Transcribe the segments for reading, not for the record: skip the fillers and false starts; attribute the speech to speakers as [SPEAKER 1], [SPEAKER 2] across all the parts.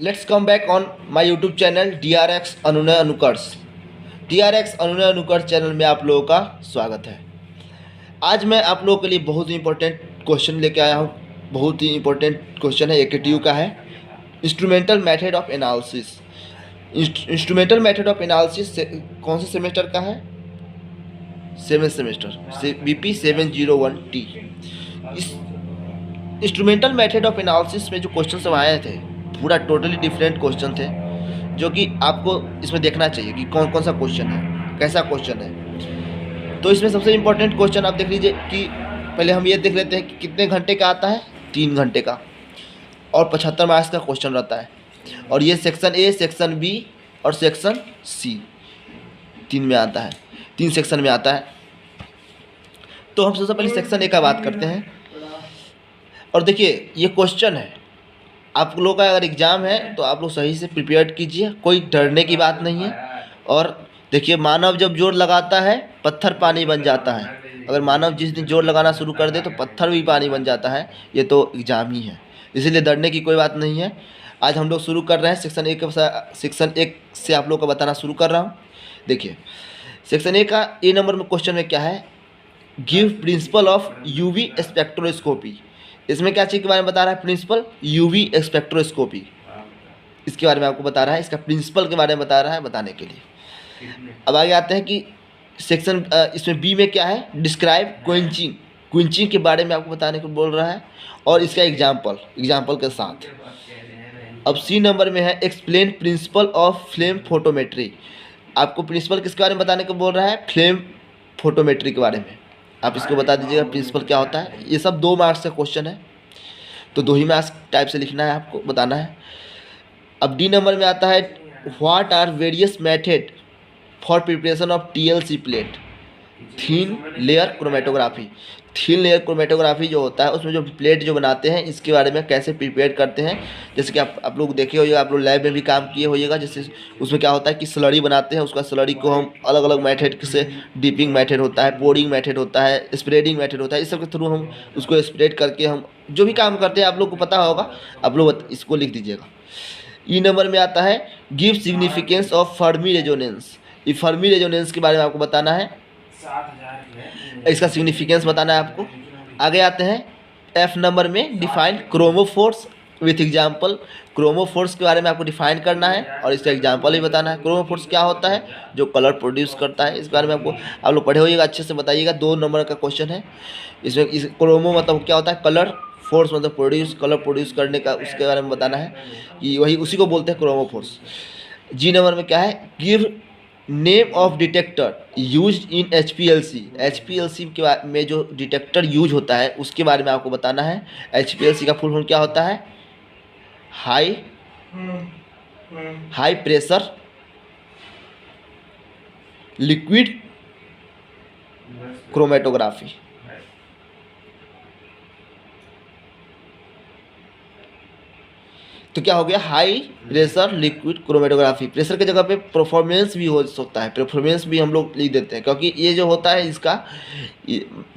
[SPEAKER 1] Let's come back on my YouTube channel DRX अनुनय अनुकर्ष। DRX अनुनय अनुकर्ष channel में आप लोगों का स्वागत है। आज मैं आप लोगों के लिए बहुत ही इंपॉर्टेंट क्वेश्चन लेके आया हूँ। बहुत ही इंपॉर्टेंट क्वेश्चन है, AKTU का है। Instrumental method of analysis. Instrumental method of analysis कौन से सेमेस्टर का है? 7th semester, BP 701T। इस इंस्ट्रूमेंटल मेथड ऑफ एनालिसिस में जो क्वेश्चन सब आए थे पूरा टोटली डिफरेंट क्वेश्चन थे, जो कि आपको इसमें देखना चाहिए कि कौन कौन सा क्वेश्चन है, कैसा क्वेश्चन है। तो इसमें सबसे इम्पोर्टेंट क्वेश्चन आप देख लीजिए कि पहले हम ये देख लेते हैं कि कितने घंटे का आता है। 3 घंटे का और 75 मार्क्स का क्वेश्चन रहता है। और ये सेक्शन ए, सेक्शन बी और सेक्शन सी 3 में आता है, 3 सेक्शन में आता है। तो हम सबसे पहले सेक्शन ए का बात करते हैं। और देखिए ये क्वेश्चन है, आप लोगों का अगर एग्ज़ाम है तो आप लोग सही से प्रिपेयर कीजिए, कोई डरने की बात नहीं है। और देखिए, मानव जब जोर लगाता है पत्थर पानी बन जाता है। अगर मानव जिस दिन जोर लगाना शुरू कर दे तो पत्थर भी पानी बन जाता है। ये तो एग्ज़ाम ही है, इसीलिए डरने की कोई बात नहीं है। आज हम लोग शुरू कर रहे हैं सेक्शन ए से आप लोग को बताना शुरू कर रहा हूँ। देखिए सेक्शन ए का ए नंबर में क्वेश्चन में क्या है, give principle of UV spectroscopy. इसमें क्या चीज़ के बारे में बता रहा है? प्रिंसिपल UV स्पेक्ट्रोस्कोपी, इसके बारे में आपको बता रहा है, इसका प्रिंसिपल के बारे में बता रहा है, बताने के लिए। अब आगे आते हैं कि सेक्शन इसमें बी में क्या है, डिस्क्राइब क्विंचिंग। क्विंचिंग के बारे में आपको बताने को बोल रहा है और इसका एग्जाम्पल के साथ। अब सी नंबर में है explain principle of flame photometry. आपको प्रिंसिपल किसके बारे में बताने को बोल रहा है? फ्लेम फोटोमेट्री के बारे में। आप इसको बता दीजिएगा प्रिंसिपल क्या होता है। ये सब 2 मार्क्स का क्वेश्चन है, तो 2 ही मार्क्स टाइप से लिखना है, आपको बताना है। अब डी नंबर में आता है what are various method for preparation of TLC plate. Thin layer chromatography. Thin layer chromatography जो होता है उसमें जो प्लेट जो बनाते हैं इसके बारे में कैसे प्रिपेयर करते हैं। जैसे कि आप लोग देखे होइएगा, आप लोग लैब में भी काम किए होइएगा। जैसे उसमें क्या होता है कि स्लरी बनाते हैं, उसका स्लरी को हम अलग अलग मेथड से, डिपिंग मेथड होता है, पोरिंग मेथड होता है, स्प्रेडिंग मेथड होता है, इस सब के थ्रू हम उसको स्प्रेड करके हम जो भी काम करते हैं आप लोग को पता होगा, आप लोग इसको लिख दीजिएगा। ई नंबर में आता है give significance of Fermi resonance. ये फर्मी रेजोनेंस के बारे में आपको बताना है, इसका सिग्निफिकेंस बताना है आपको। आगे आते हैं एफ नंबर में define chromophores with example. Chromophores के बारे में आपको डिफाइन करना है और इसका एग्जाम्पल भी बताना है। क्रोमोफोर्स क्या होता है? जो कलर प्रोड्यूस करता है। इस बारे में आपको आप लोग पढ़े होइएगा, अच्छे से बताइएगा। 2 नंबर का क्वेश्चन है इसमें। इस क्रोमो मतलब क्या होता है? कलर, फोर्स मतलब प्रोड्यूस, कलर प्रोड्यूस करने का, उसके बारे में बताना है कि वही उसी को बोलते हैं क्रोमोफोर्स। जी नंबर में क्या है, give name of detector use in HPLC। HPLC के में जो डिटेक्टर यूज होता है उसके बारे में आपको बताना है। HPLC का फुल फॉर्म क्या होता है? High pressure liquid chromatography. तो क्या हो गया? High pressure liquid chromatography. Pressure की जगह पे परफॉर्मेंस भी हो सकता है, परफॉर्मेंस भी हम लोग लिख देते हैं, क्योंकि ये जो होता है इसका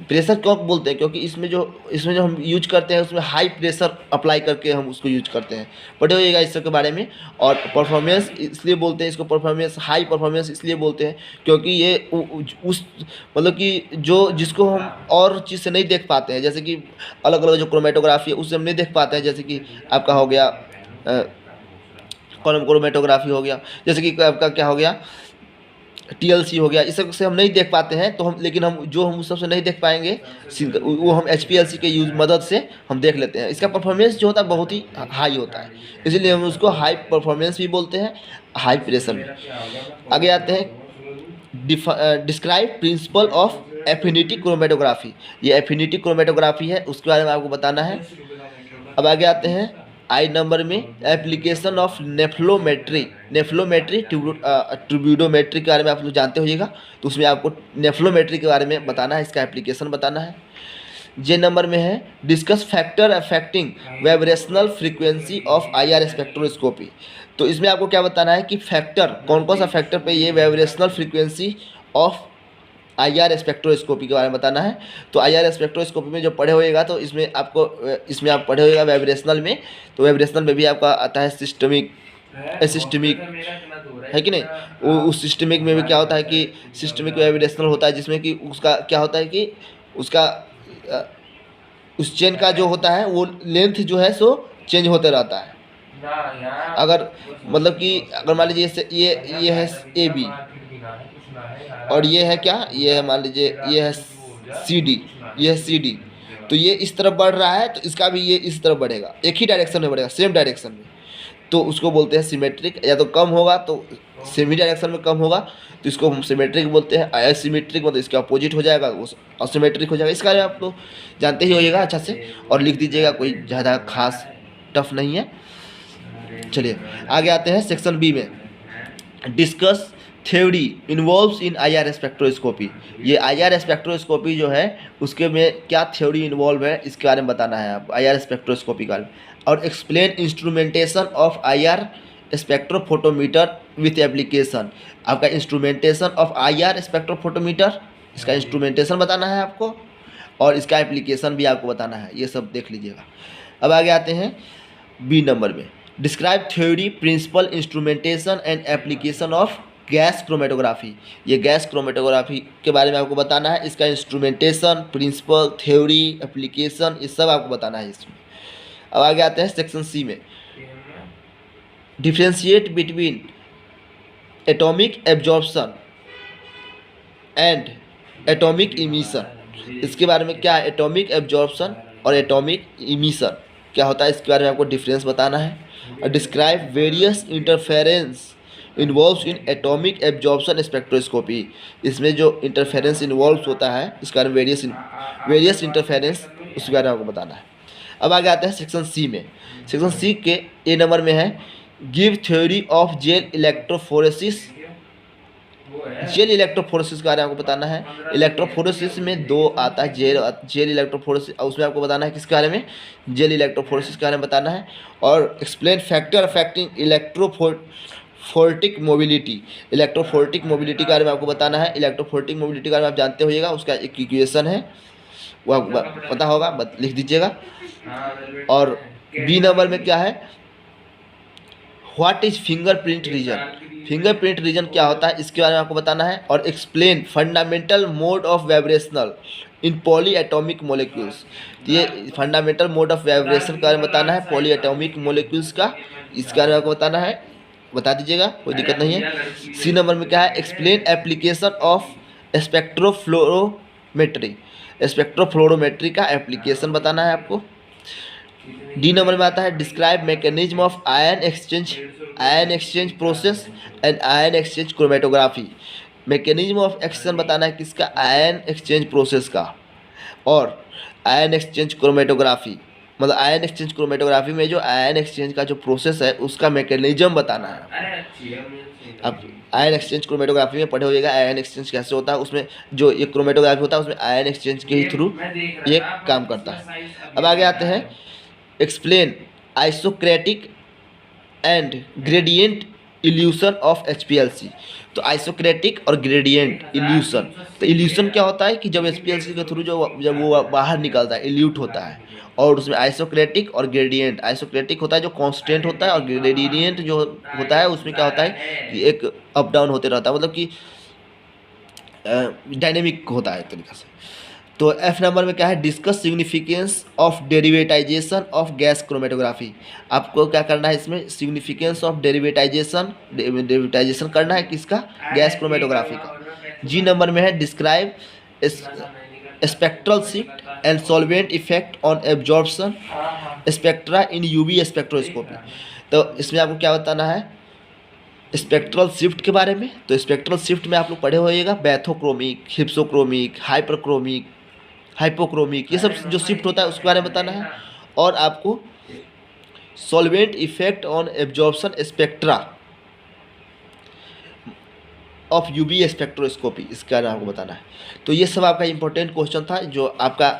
[SPEAKER 1] प्रेशर क्यों बोलते हैं? क्योंकि इसमें जो हम यूज करते हैं उसमें हाई प्रेशर अप्लाई करके हम उसको यूज करते हैं। पढ़े होइएगा इस सब के बारे में। और परफॉर्मेंस इसलिए बोलते हैं इसको, परफॉर्मेंस, हाई परफॉर्मेंस इसलिए बोलते हैं क्योंकि ये उस मतलब कि जो जिसको हम और चीज़ से नहीं देख पाते हैं, जैसे कि अलग अलग जो क्रोमेटोग्राफी है उससे हम नहीं देख पाते हैं। जैसे कि आपका हो गया कॉलम क्रोमेटोग्राफी हो गया, जैसे कि आपका क्या हो गया TLC हो गया। इस सब से हम नहीं देख पाते हैं, तो हम लेकिन हम उस सबसे नहीं देख पाएंगे वो हम HPLC के यूज मदद से हम देख लेते हैं। इसका परफॉर्मेंस जो होता है बहुत ही हाई होता है, इसलिए हम उसको हाई परफॉर्मेंस भी बोलते हैं, हाई प्रेशर भी। आगे आते हैं describe principle of affinity chromatography. ये एफिनिटी क्रोमेटोग्राफी है, उसके बारे में आपको बताना है। अब आगे आते हैं आई नंबर में एप्लीकेशन ऑफ नेफ्लोमेट्री। ट्यूबिडोमेट्री के बारे में आप लोग जानते होइएगा, तो उसमें आपको नेफ्लोमेट्री के बारे में बताना है, इसका एप्लीकेशन बताना है। जे नंबर में है discuss factor affecting vibrational frequency of IR spectroscopy. तो इसमें आपको क्या बताना है कि फैक्टर, कौन कौन सा फैक्टर पे ये vibrational frequency of IR spectroscopy के बारे में बताना है। तो IR स्पेक्ट्रोस्कोपी में जो पढ़े होएगा तो इसमें आपको इसमें आप पढ़े होएगा वाइब्रेशनल में, तो वाइब्रेशनल में भी आपका आता है सिस्टमिक, सिस्टमिक है कि नहीं। वो उस सिस्टमिक में भी क्या होता है कि सिस्टमिक वाइब्रेशनल होता है, जिसमें कि उसका क्या होता है कि उसका उस चेन का जो होता है वो लेंथ जो है सो चेंज होते रहता है। अगर मतलब कि अगर मान लीजिए ये है AB और ये है क्या, ये है मान लीजिए ये है CD, ये है CD, तो ये इस तरफ बढ़ रहा है तो इसका भी ये इस तरफ बढ़ेगा, एक ही डायरेक्शन में बढ़ेगा, सेम डायरेक्शन में, तो उसको बोलते हैं सिमेट्रिक। या तो कम होगा तो सेमी डायरेक्शन में कम होगा तो इसको हम सिमेट्रिक बोलते हैं। असिमेट्रिक मतलब इसके अपोजिट हो जाएगा, वो असिमेट्रिक हो जाएगा। इसका आप लोग जानते ही होइएगा अच्छा से, और लिख दीजिएगा, कोई ज़्यादा खास टफ नहीं है। चलिए आगे आते हैं सेक्शन बी में, डिस्कस थ्योरी इन्वॉल्व्स इन IR स्पेक्ट्रोस्कोपी। ये IR स्पेक्ट्रोस्कोपी जो है उसके में क्या थ्योरी इन्वॉल्व है इसके बारे में बताना है आप, IR स्पेक्ट्रोस्कोपी का। और explain instrumentation of IR spectrophotometer with application. आपका इंस्ट्रूमेंटेशन ऑफ IR स्पेक्ट्रोफोटोमीटर, इसका इंस्ट्रूमेंटेशन बताना है आपको और इसका एप्लीकेशन भी आपको बताना है, ये सब देख लीजिएगा। अब आगे आते हैं बी नंबर में, describe theory principle instrumentation and application of gas chromatography. ये गैस क्रोमेटोग्राफी के बारे में आपको बताना है, इसका इंस्ट्रूमेंटेशन, प्रिंसिपल, थ्योरी, एप्लीकेशन, ये सब आपको बताना है इसमें। अब आगे आते हैं सेक्शन सी में, differentiate between atomic absorption and atomic emission. इसके बारे में क्या है, एटॉमिक एब्जॉर्प्शन और एटॉमिक इमिशन क्या होता है इसके बारे में आपको डिफरेंस बताना है। Describe various interference involves in atomic absorption spectroscopy. इसमें जो इंटरफेरेंस इन्वॉल्व होता है इसके बारे में वेरियस इंटरफेरेंस उसके बारे में आपको बताना है। अब आगे आते हैं सेक्शन सी में, सेक्शन सी के ए नंबर में है, give theory of gel electrophoresis. Gel electrophoresis के बारे में आपको बताना है। इलेक्ट्रोफोरेसिस में दो आता है, जेल इलेक्ट्रोफोरेसिस, उसमें आपको बताना है किसके बारे में, जेल इलेक्ट्रोफोरेसिस के बारे में बताना है। और explain factor affecting electrophoretic mobility. Electrophoretic mobility के बारे में आपको बताना है। इलेक्ट्रोफोरेटिक मोबिलिटी के बारे में आप जानते होइएगा, उसका एक इक्वेशन है वो आपको पता होगा, लिख दीजिएगा। और बी नंबर में क्या है, what is fingerprint region. Fingerprint region क्या होता है इसके बारे में आपको बताना है। और explain fundamental mode of vibrational in poly atomic molecules. ये फंडामेंटल मोड ऑफ वाइब्रेशन के बारे में बताना है, पॉली एटॉमिक मोलिक्यूल्स का, इसके बारे में आपको बताना है, बता दीजिएगा, कोई दिक्कत नहीं है। सी नंबर में क्या है, एक्सप्लेन एप्लीकेशन ऑफ स्पेक्ट्रोफ्लोरोमेट्री। स्पेक्ट्रोफ्लोरोमेट्री का एप्लीकेशन बताना है आपको। डी नंबर में आता है, describe mechanism of ion exchange process and ion exchange chromatography. Mechanism of action बताना है किसका, आयन एक्सचेंज प्रोसेस का, और आयन एक्सचेंज क्रोमेटोग्राफी मतलब आयन एक्सचेंज क्रोमेटोग्राफी में जो आयन एक्सचेंज का जो प्रोसेस है उसका मैकेनिज्म बताना है। अब आयन एक्सचेंज क्रोमेटोग्राफी में पढ़े होइएगा आयन एक्सचेंज कैसे होता है, उसमें जो ये क्रोमेटोग्राफी होता है उसमें आयन एक्सचेंज के ही थ्रू ये काम करता है। अब आगे आते हैं, explain आइसोक्रेटिक and gradient evolution of HPLC। तो आइसोक्रेटिक और ग्रेडियंट इल्यूशन, तो इल्यूशन क्या होता है कि जब HPLC के थ्रू जब वो बाहर निकलता है इल्यूट होता है, और उसमें आइसोक्रेटिक और ग्रेडियंट, आइसोक्रेटिक होता है जो कांस्टेंट होता है और ग्रेडियंट जो होता है उसमें क्या होता है कि एक अप डाउन होते रहता है, मतलब कि डायनेमिक होता है एक तरीके से। तो एफ नंबर में क्या है, discuss significance of derivatization of gas chromatography. आपको क्या करना है इसमें, सिग्निफिकेंस ऑफ डेरिवेटाइजेशन करना है किसका, गैस क्रोमेटोग्राफी का। जी नंबर में है, describe spectral shift and solvent effect on absorption spectra in UV spectroscopy. तो इसमें आपको क्या बताना है, स्पेक्ट्रल शिफ्ट के बारे में। तो स्पेक्ट्रल शिफ्ट में आप लोग पढ़े होइएगा बैथोक्रोमिक, हिप्सोक्रोमिक, हाइपरक्रोमिक, हाइपोक्रोमिक, ये सब जो शिफ्ट होता है उसके बारे में बताना है। और आपको solvent effect on absorption spectra of UV spectroscopy, इसके बारे में आपको बताना है। तो ये सब आपका इंपॉर्टेंट क्वेश्चन था जो आपका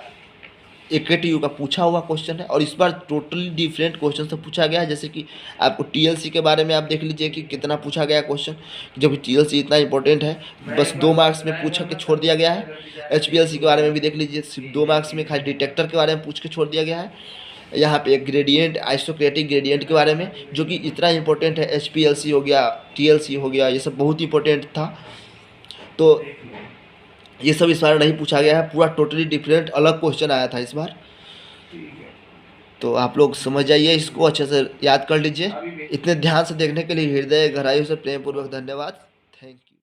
[SPEAKER 1] AKTU का पूछा हुआ क्वेश्चन है, और इस बार टोटली डिफरेंट क्वेश्चन से पूछा गया है। जैसे कि आपको TLC के बारे में आप देख लीजिए कि कितना पूछा गया क्वेश्चन, जब TLC इतना इंपॉर्टेंट है, बस 2 मार्क्स में पूछ के छोड़ दिया गया है। HPLC के बारे में भी देख लीजिए, सिर्फ 2 मार्क्स में खाली डिटेक्टर के बारे में पूछ के छोड़ दिया गया है। यहाँ पे एक ग्रेडियंट, आइसोक्रेटिक ग्रेडियंट के बारे में, जो कि इतना इंपॉर्टेंट है। HPLC हो गया, TLC हो गया, ये सब बहुत इंपॉर्टेंट था। तो ये सब इस बार नहीं पूछा गया है, पूरा टोटली डिफरेंट अलग क्वेश्चन आया था इस बार। तो आप लोग समझ जाइए, इसको अच्छे से याद कर लीजिए। इतने ध्यान से देखने के लिए हृदय गहराइयों से प्रेम पूर्वक धन्यवाद। Thank you.